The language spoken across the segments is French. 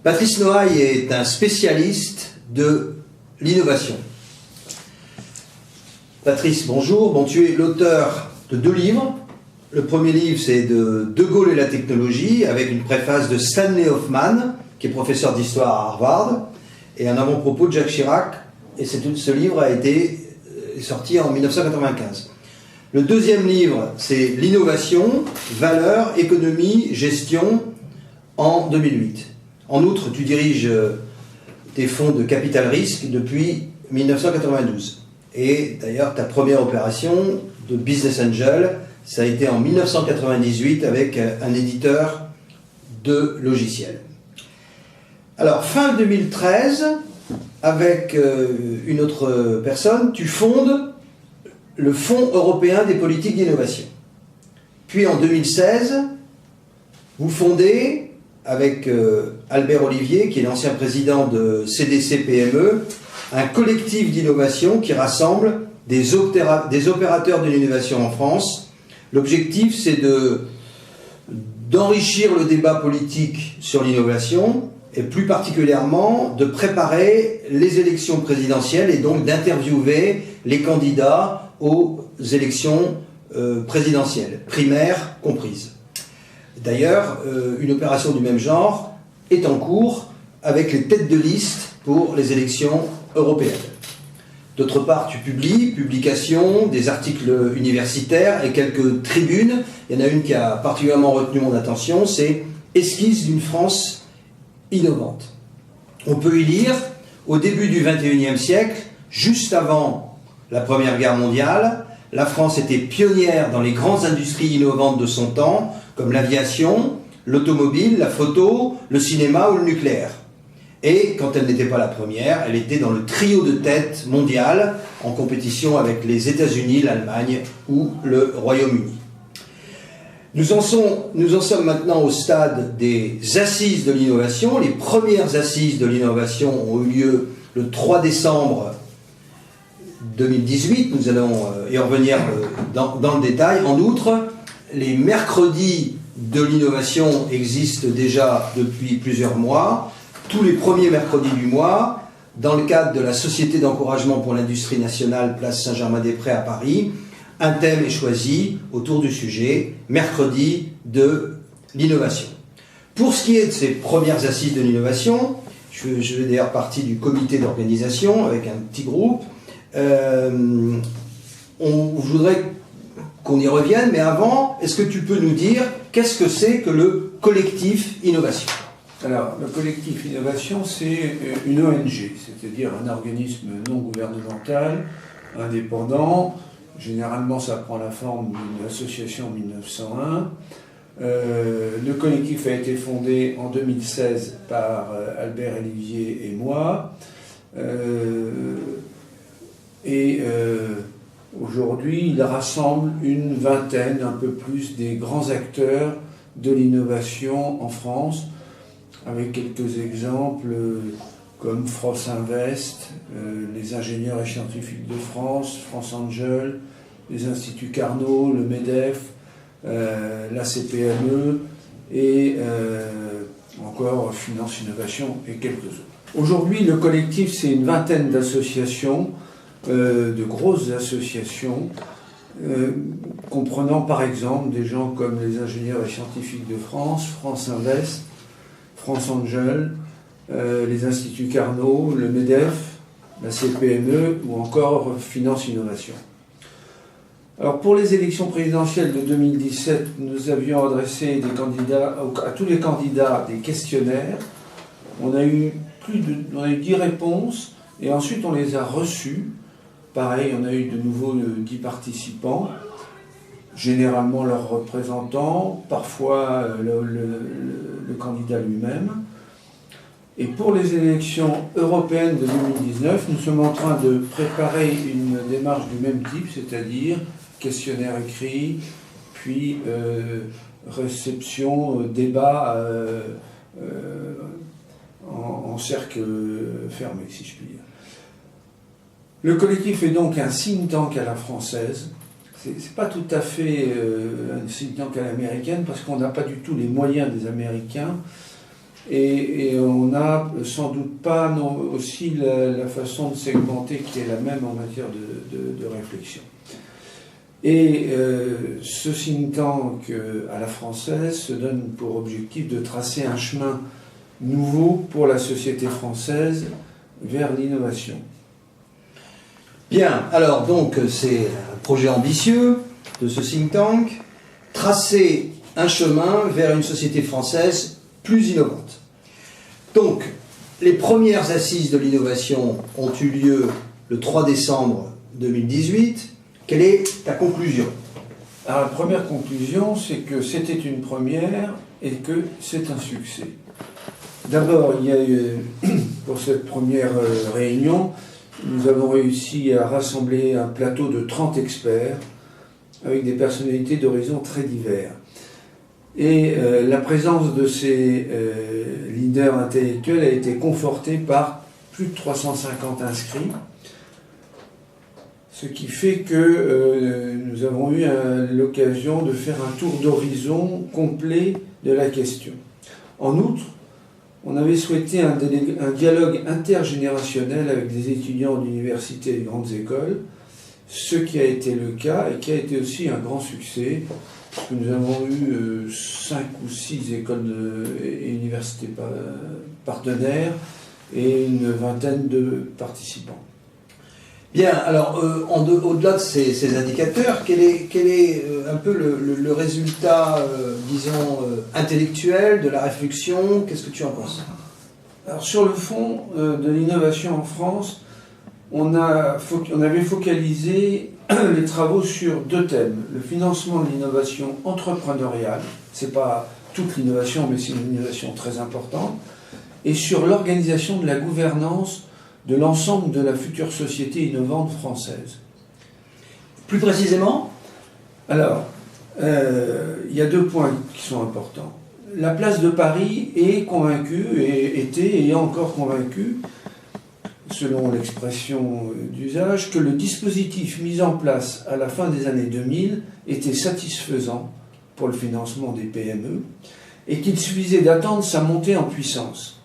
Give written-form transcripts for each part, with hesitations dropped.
Patrice Noailles est un spécialiste de l'innovation. Patrice, bonjour. Bon, tu es l'auteur de 2 livres. Le premier livre, c'est De Gaulle et la technologie, avec une préface de Stanley Hoffmann, qui est professeur d'histoire à Harvard, et un avant-propos de Jacques Chirac. Et ce livre a été sorti en 1995. Le deuxième livre, c'est L'innovation, valeurs, économie, gestion, en 2008. En outre, tu diriges des fonds de capital risque depuis 1992. Et d'ailleurs, ta première opération de business angel, ça a été en 1998 avec un éditeur de logiciels. Alors, fin 2013, avec une autre personne, tu fondes le Fonds européen des politiques d'innovation. Puis en 2016, vous fondez, avec Albert Olivier, qui est l'ancien président de CDC-PME, un collectif d'innovation qui rassemble des opérateurs de l'innovation en France. L'objectif, c'est d'enrichir le débat politique sur l'innovation, et plus particulièrement de préparer les élections présidentielles et donc d'interviewer les candidats aux élections présidentielles, primaires comprises. D'ailleurs, une opération du même genre est en cours avec les têtes de liste pour les élections européennes. D'autre part, tu publies, publications, des articles universitaires et quelques tribunes. Il y en a une qui a particulièrement retenu mon attention, c'est « Esquisse d'une France innovante ». On peut y lire, au début du XXIe siècle, juste avant la Première Guerre mondiale, la France était pionnière dans les grandes industries innovantes de son temps, comme l'aviation, l'automobile, la photo, le cinéma ou le nucléaire. Et quand elle n'était pas la première, elle était dans le trio de tête mondial, en compétition avec les États-Unis, l'Allemagne ou le Royaume-Uni. Nous en sommes maintenant au stade des assises de l'innovation. Les premières assises de l'innovation ont eu lieu le 3 décembre 2018. Nous allons y revenir dans le détail. En outre, les mercredis de l'innovation existent déjà depuis plusieurs mois. Tous les premiers mercredis du mois, dans le cadre de la Société d'encouragement pour l'industrie nationale, place Saint-Germain-des-Prés à Paris, un thème est choisi autour du sujet, mercredi de l'innovation. Pour ce qui est de ces premières assises de l'innovation, je fais d'ailleurs partie du comité d'organisation avec un petit groupe, je voudrais qu'on y revienne, mais avant, est-ce que tu peux nous dire qu'est-ce que c'est que le collectif innovation ? Alors, le collectif innovation, c'est une ONG, c'est-à-dire un organisme non gouvernemental, indépendant. Généralement, ça prend la forme d'une association en 1901. Le collectif a été fondé en 2016 par Albert Olivier et moi. Aujourd'hui, il rassemble une vingtaine, un peu plus, des grands acteurs de l'innovation en France, avec quelques exemples comme France Invest, les ingénieurs et scientifiques de France, France Angel, les instituts Carnot, le MEDEF, la CPME et encore Finance Innovation et quelques autres. Aujourd'hui, le collectif, c'est une vingtaine d'associations, de grosses associations, comprenant par exemple des gens comme les ingénieurs et scientifiques de France, France Invest, France Angel, les instituts Carnot, le MEDEF, la CPME ou encore Finance Innovation. Alors pour les élections présidentielles de 2017, nous avions adressé à tous les candidats des questionnaires. On a eu 10 réponses et ensuite on les a reçues. Pareil, on a eu de nouveau 10 participants, généralement leurs représentants, parfois le candidat lui-même. Et pour les élections européennes de 2019, nous sommes en train de préparer une démarche du même type, c'est-à-dire questionnaire écrit, puis réception, débat en cercle fermé, si je puis dire. Le collectif est donc un think tank à la française. C'est pas tout à fait un think tank à l'américaine, parce qu'on n'a pas du tout les moyens des Américains. et on n'a sans doute pas aussi la façon de segmenter qui est la même en matière de réflexion. Et ce think tank à la française se donne pour objectif de tracer un chemin nouveau pour la société française vers l'innovation. Bien, alors donc c'est un projet ambitieux de ce think tank, tracer un chemin vers une société française plus innovante. Donc, les premières assises de l'innovation ont eu lieu le 3 décembre 2018. Quelle est ta conclusion? Alors, la première conclusion, c'est que c'était une première et que c'est un succès. D'abord, il y a eu, pour cette première réunion, nous avons réussi à rassembler un plateau de 30 experts avec des personnalités d'horizons très divers. Et la présence de ces leaders intellectuels a été confortée par plus de 350 inscrits, ce qui fait que nous avons eu l'occasion de faire un tour d'horizon complet de la question. En outre, on avait souhaité un dialogue intergénérationnel avec des étudiants d'universités et de grandes écoles, ce qui a été le cas et qui a été aussi un grand succès, parce que nous avons eu 5 ou 6 écoles et universités partenaires et une vingtaine de participants. Bien, alors au-delà de ces indicateurs, quel est un peu le résultat, disons, intellectuel de la réflexion? Qu'est-ce que tu en penses? Alors sur le fond de l'innovation en France, on avait focalisé les travaux sur 2 thèmes. Le financement de l'innovation entrepreneuriale, c'est pas toute l'innovation, mais c'est une innovation très importante, et sur l'organisation de la gouvernance de l'ensemble de la future société innovante française. Plus précisément? Alors, il y a 2 points qui sont importants. La place de Paris est convaincue, et était et est encore convaincue, selon l'expression d'usage, que le dispositif mis en place à la fin des années 2000 était satisfaisant pour le financement des PME et qu'il suffisait d'attendre sa montée en puissance.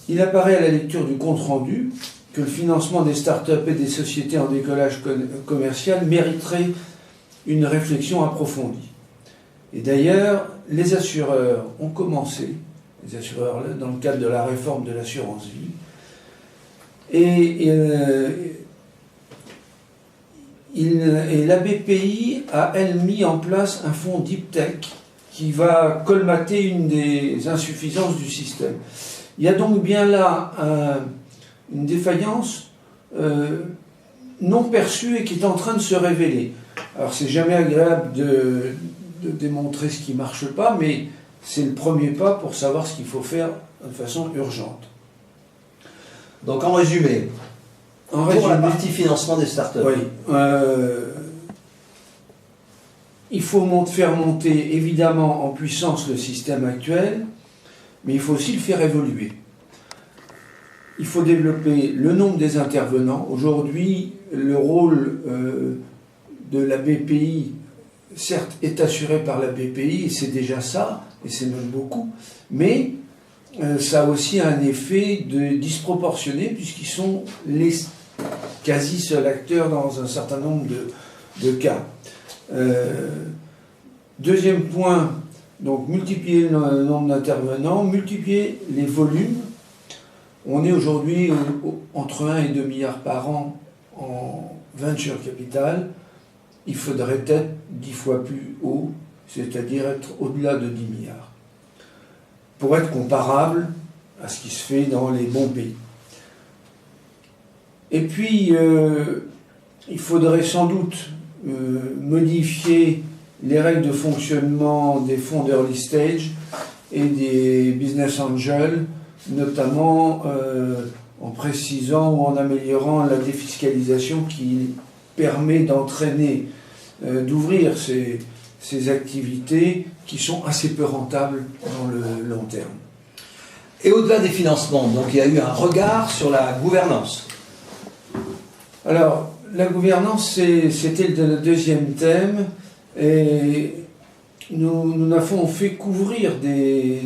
Il apparaît à la lecture du compte-rendu que le financement des start-up et des sociétés en décollage commercial mériterait une réflexion approfondie. Et d'ailleurs, les assureurs ont commencé, les assureurs dans le cadre de la réforme de l'assurance vie, et la BPI a, elle, mis en place un fonds Deep Tech qui va colmater une des insuffisances du système. Il y a donc bien là une défaillance non perçue et qui est en train de se révéler. Alors c'est jamais agréable de démontrer ce qui ne marche pas, mais c'est le premier pas pour savoir ce qu'il faut faire de façon urgente. Donc en résumé, pour la partie financement des startups. Oui, il faut faire monter évidemment en puissance le système actuel, mais il faut aussi le faire évoluer. Il faut développer le nombre des intervenants. Aujourd'hui, le rôle de la BPI, certes, est assuré par la BPI, et c'est déjà ça, et c'est même beaucoup, mais ça a aussi un effet disproportionné, puisqu'ils sont les quasi seuls acteurs dans un certain nombre de cas. Deuxième point, donc multiplier le nombre d'intervenants, multiplier les volumes. On est aujourd'hui entre 1 et 2 milliards par an en venture capital. Il faudrait être 10 fois plus haut, c'est-à-dire être au-delà de 10 milliards, pour être comparable à ce qui se fait dans les bons pays. Et puis, il faudrait sans doute modifier les règles de fonctionnement des fonds d'early stage et des business angels, notamment en précisant ou en améliorant la défiscalisation qui permet d'entraîner, d'ouvrir ces activités qui sont assez peu rentables dans le long terme. Et au-delà des financements, donc il y a eu un regard sur la gouvernance. Alors, la gouvernance, c'était le deuxième thème. Et nous avons fait couvrir des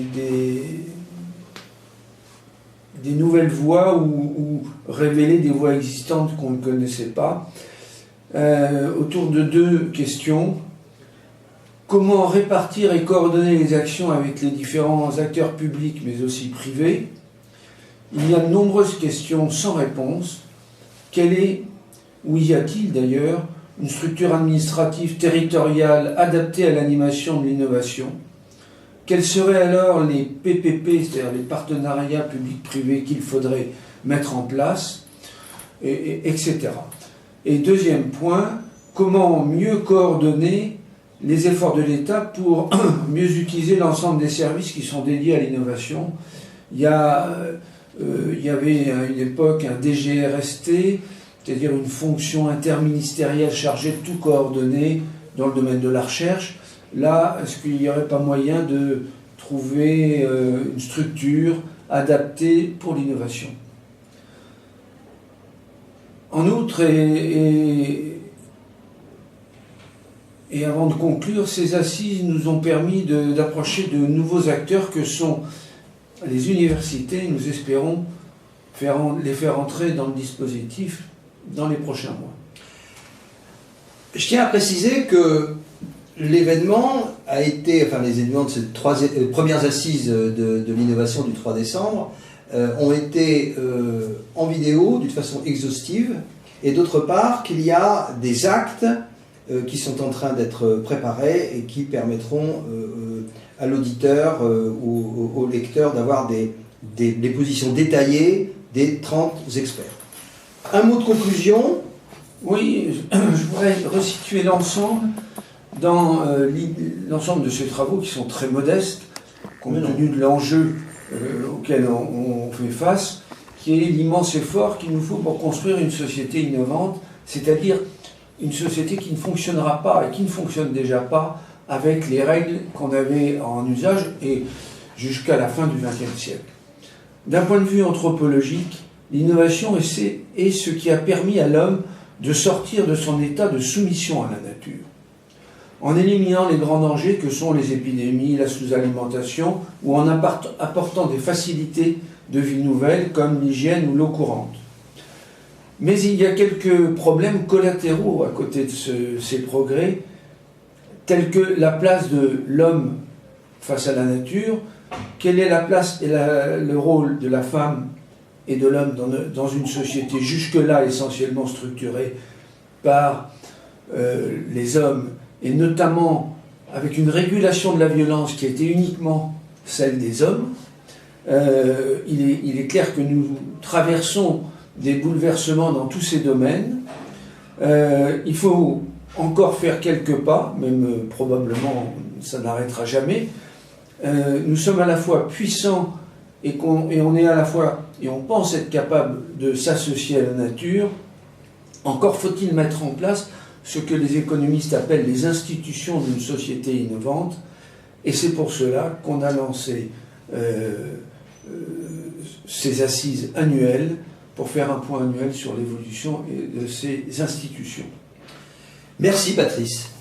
nouvelles voies ou révéler des voies existantes qu'on ne connaissait pas, autour de 2 questions. Comment répartir et coordonner les actions avec les différents acteurs publics, mais aussi privés? Il y a de nombreuses questions sans réponse. Quelle est, ou y a-t-il d'ailleurs, une structure administrative territoriale adaptée à l'animation de l'innovation? Quels seraient alors les PPP, c'est-à-dire les partenariats publics-privés qu'il faudrait mettre en place, etc. Et deuxième point, comment mieux coordonner les efforts de l'État pour mieux utiliser l'ensemble des services qui sont dédiés à l'innovation? Il y avait à une époque un DGRST, c'est-à-dire une fonction interministérielle chargée de tout coordonner dans le domaine de la recherche. Là, est-ce qu'il n'y aurait pas moyen de trouver une structure adaptée pour l'innovation? En outre, et avant de conclure, ces assises nous ont permis d'approcher de nouveaux acteurs que sont les universités. Nous espérons les faire entrer dans le dispositif dans les prochains mois. Je tiens à préciser que l'événement a été, enfin les événements de ces premières assises de l'innovation du 3 décembre ont été en vidéo d'une façon exhaustive, et d'autre part qu'il y a des actes qui sont en train d'être préparés et qui permettront à l'auditeur ou au lecteur d'avoir des positions détaillées des 30 experts. Un mot de conclusion. Oui, je voudrais resituer l'ensemble dans l'ensemble de ces travaux qui sont très modestes, compte tenu de l'enjeu auquel on fait face, qui est l'immense effort qu'il nous faut pour construire une société innovante, c'est-à-dire une société qui ne fonctionnera pas et qui ne fonctionne déjà pas avec les règles qu'on avait en usage et jusqu'à la fin du XXe siècle. D'un point de vue anthropologique, l'innovation est ce qui a permis à l'homme de sortir de son état de soumission à la nature, en éliminant les grands dangers que sont les épidémies, la sous-alimentation, ou en apportant des facilités de vie nouvelles comme l'hygiène ou l'eau courante. Mais il y a quelques problèmes collatéraux à côté de ces progrès, tels que la place de l'homme face à la nature, quelle est la place et le rôle de la femme et de l'homme dans une société jusque-là essentiellement structurée par les hommes, et notamment avec une régulation de la violence qui était uniquement celle des hommes. Il est clair que nous traversons des bouleversements dans tous ces domaines. Il faut encore faire quelques pas, même probablement ça n'arrêtera jamais. Nous sommes à la fois puissants et on est à la fois, et on pense être capable de s'associer à la nature. Encore faut-il mettre en place ce que les économistes appellent les institutions d'une société innovante, et c'est pour cela qu'on a lancé ces assises annuelles pour faire un point annuel sur l'évolution de ces institutions. Merci Patrice.